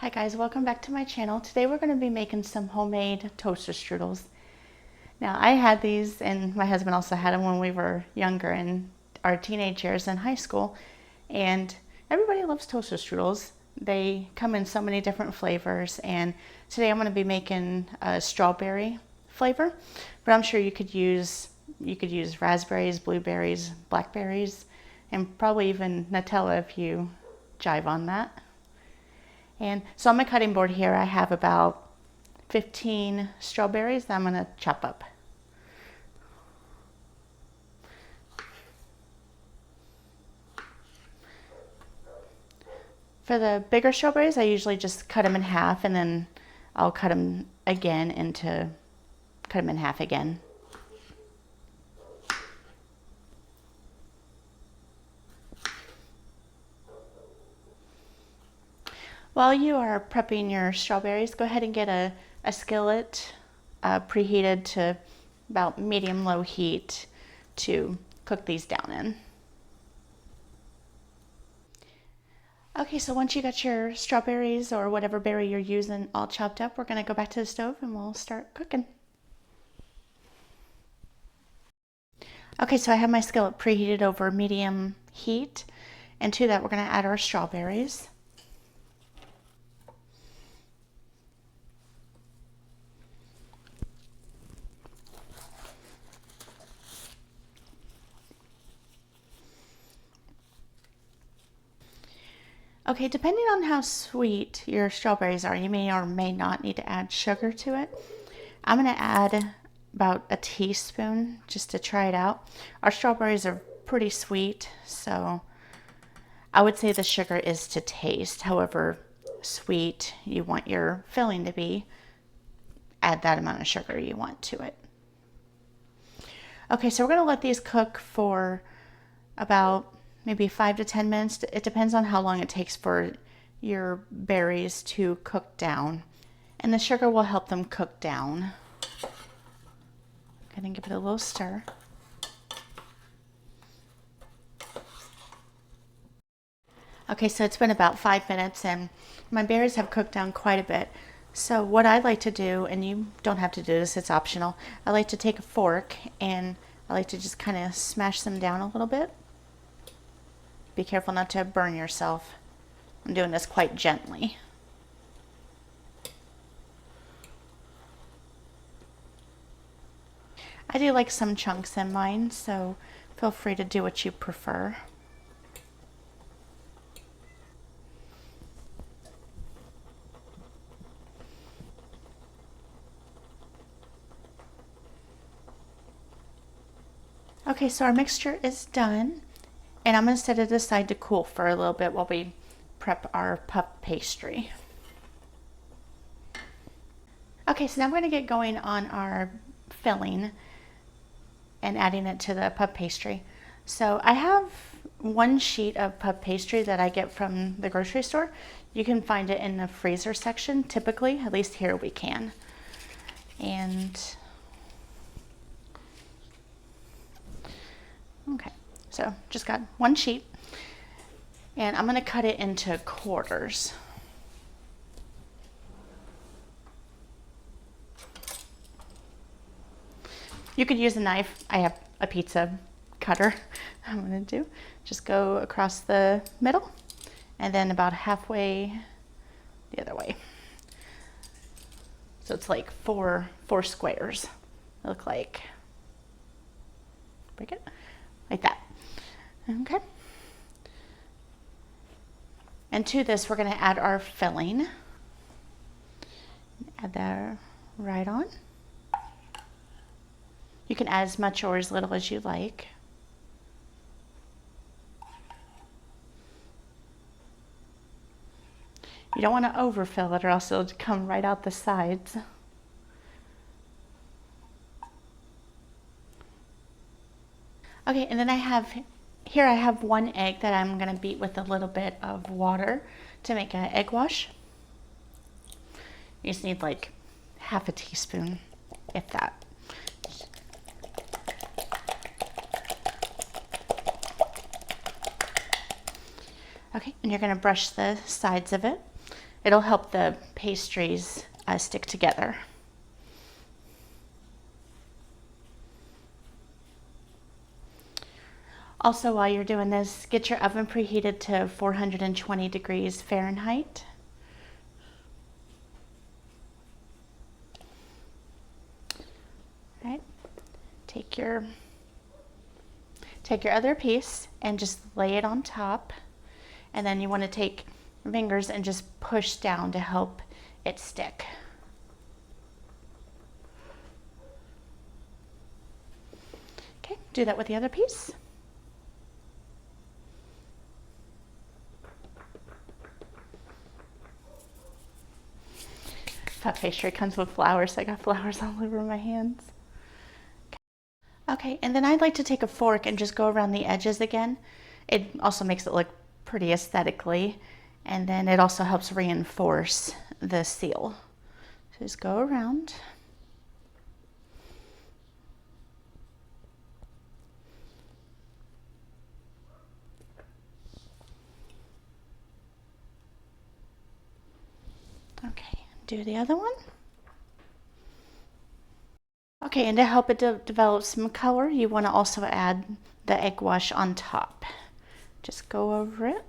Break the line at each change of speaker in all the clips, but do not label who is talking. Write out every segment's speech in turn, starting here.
Hi guys, welcome back to my channel. Today we're going to be making some homemade toaster strudels. Now I had these and my husband also had them when we were younger in our teenage years in high school, and everybody loves toaster strudels. They come in so many different flavors, and today I'm going to be making a strawberry flavor, but I'm sure you could use raspberries, blueberries, blackberries, and probably even Nutella if you jive on that. And so on my cutting board here, I have about 15 strawberries that I'm going to chop up. For the bigger strawberries, I usually just cut them in half, and then I'll cut them in half again. While you are prepping your strawberries, go ahead and get a skillet preheated to about medium-low heat to cook these down in. Okay, so once you got your strawberries or whatever berry you're using all chopped up, we're going to go back to the stove and we'll start cooking. Okay, so I have my skillet preheated over medium heat, and to that we're going to add our strawberries. Okay, depending on how sweet your strawberries are, you may or may not need to add sugar to it. I'm going to add about a teaspoon just to try it out. Our strawberries are pretty sweet, so I would say the sugar is to taste. However sweet you want your filling to be, add that amount of sugar you want to it. Okay, so we're going to let these cook for about maybe 5 to 10 minutes. It depends on how long it takes for your berries to cook down. And the sugar will help them cook down. Go ahead and give it a little stir. Okay, so it's been about 5 minutes and my berries have cooked down quite a bit. So what I like to do, and you don't have to do this, it's optional, I like to take a fork and I like to just kind of smash them down a little bit. Be careful not to burn yourself. I'm doing this quite gently. I do like some chunks in mine, so feel free to do what you prefer. Okay, so our mixture is done, and I'm going to set it aside to cool for a little bit while we prep our puff pastry. Okay, so now I'm going to get going on our filling and adding it to the puff pastry. So I have one sheet of puff pastry that I get from the grocery store. You can find it in the freezer section typically, at least here we can. And okay, so just got one sheet, and I'm going to cut it into quarters. You could use a knife. I have a pizza cutter. I'm going to just go across the middle and then about halfway the other way. So it's like four squares. They look like, break it like that. Okay. And to this, we're going to add our filling. Add that right on. You can add as much or as little as you like. You don't want to overfill it or else it'll come right out the sides. Okay, and then I have one egg that I'm going to beat with a little bit of water to make an egg wash. You just need like half a teaspoon, if that. Okay, and you're going to brush the sides of it It'll help the pastries stick together. Also, while you're doing this, get your oven preheated to 420 degrees Fahrenheit. All right, take your other piece and just lay it on top. And then you want to take your fingers and just push down to help it stick. Okay, do that with the other piece. Puff pastry comes with flowers, so I got flowers all over my hands. Okay, and then I'd like to take a fork and just go around the edges again. It also makes it look pretty aesthetically, and then it also helps reinforce the seal. So just go around. Okay, do the other one. Okay, and to help it develop some color, you want to also add the egg wash on top. Just go over it.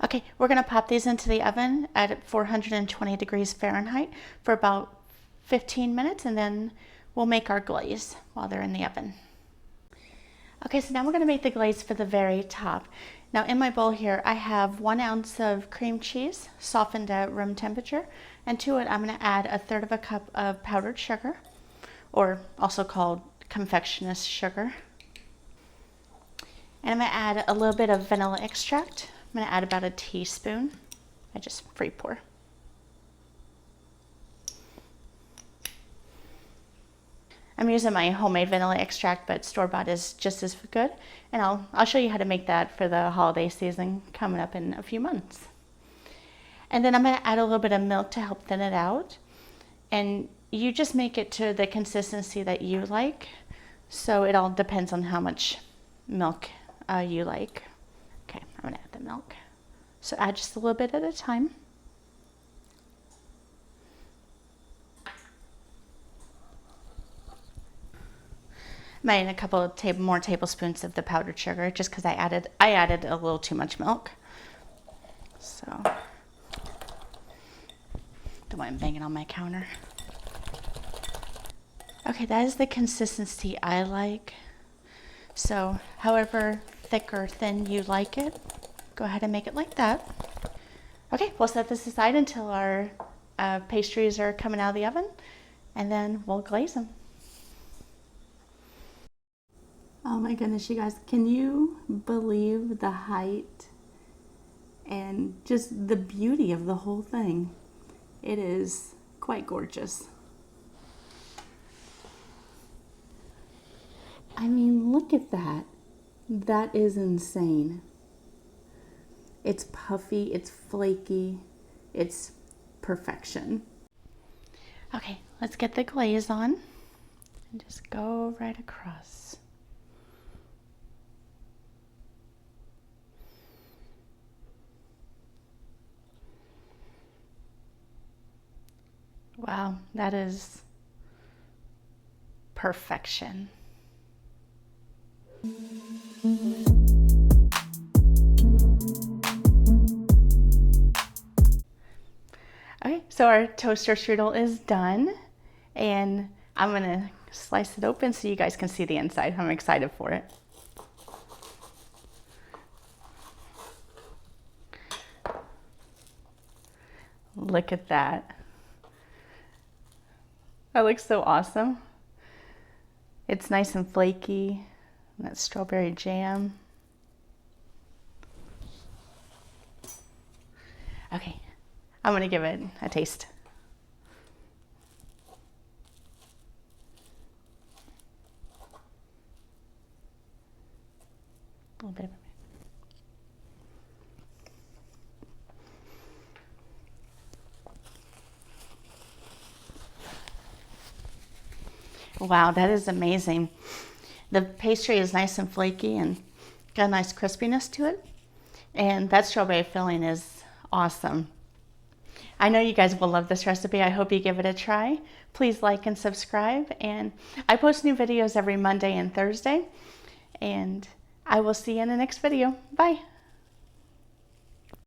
Okay, we're going to pop these into the oven at 420 degrees Fahrenheit for about 15 minutes, and then we'll make our glaze while they're in the oven. Okay, so now we're going to make the glaze for the very top. Now in my bowl here, I have 1 ounce of cream cheese softened at room temperature, and to it I'm going to add 1/3 cup of powdered sugar, or also called confectioners sugar. And I'm going to add a little bit of vanilla extract. I'm going to add about a teaspoon. I just free pour. I'm using my homemade vanilla extract, but store-bought is just as good. And I'll show you how to make that for the holiday season coming up in a few months. And then I'm going to add a little bit of milk to help thin it out. And you just make it to the consistency that you like. So it all depends on how much milk you like. Okay, I'm going to add the milk. So add just a little bit at a time. I'm adding a couple of more tablespoons of the powdered sugar just because I added a little too much milk. So don't want it banging on my counter. Okay, that is the consistency I like. So however thick or thin you like it, go ahead and make it like that. Okay, we'll set this aside until our pastries are coming out of the oven, and then we'll glaze them. Oh my goodness, you guys, can you believe the height and just the beauty of the whole thing? It is quite gorgeous. I mean, look at that. That is insane. It's puffy, it's flaky, it's perfection. Okay, let's get the glaze on and just go right across. Wow, that is perfection. Okay, so our toaster strudel is done, and I'm gonna slice it open so you guys can see the inside. I'm excited for it. Look at that. That looks so awesome. It's nice and flaky, and that strawberry jam. Okay, I'm gonna give it a taste. A little bit of it. Wow, that is amazing. The pastry is nice and flaky and got a nice crispiness to it. And that strawberry filling is awesome. I know you guys will love this recipe. I hope you give it a try. Please like and subscribe. And I post new videos every Monday and Thursday. And I will see you in the next video. Bye.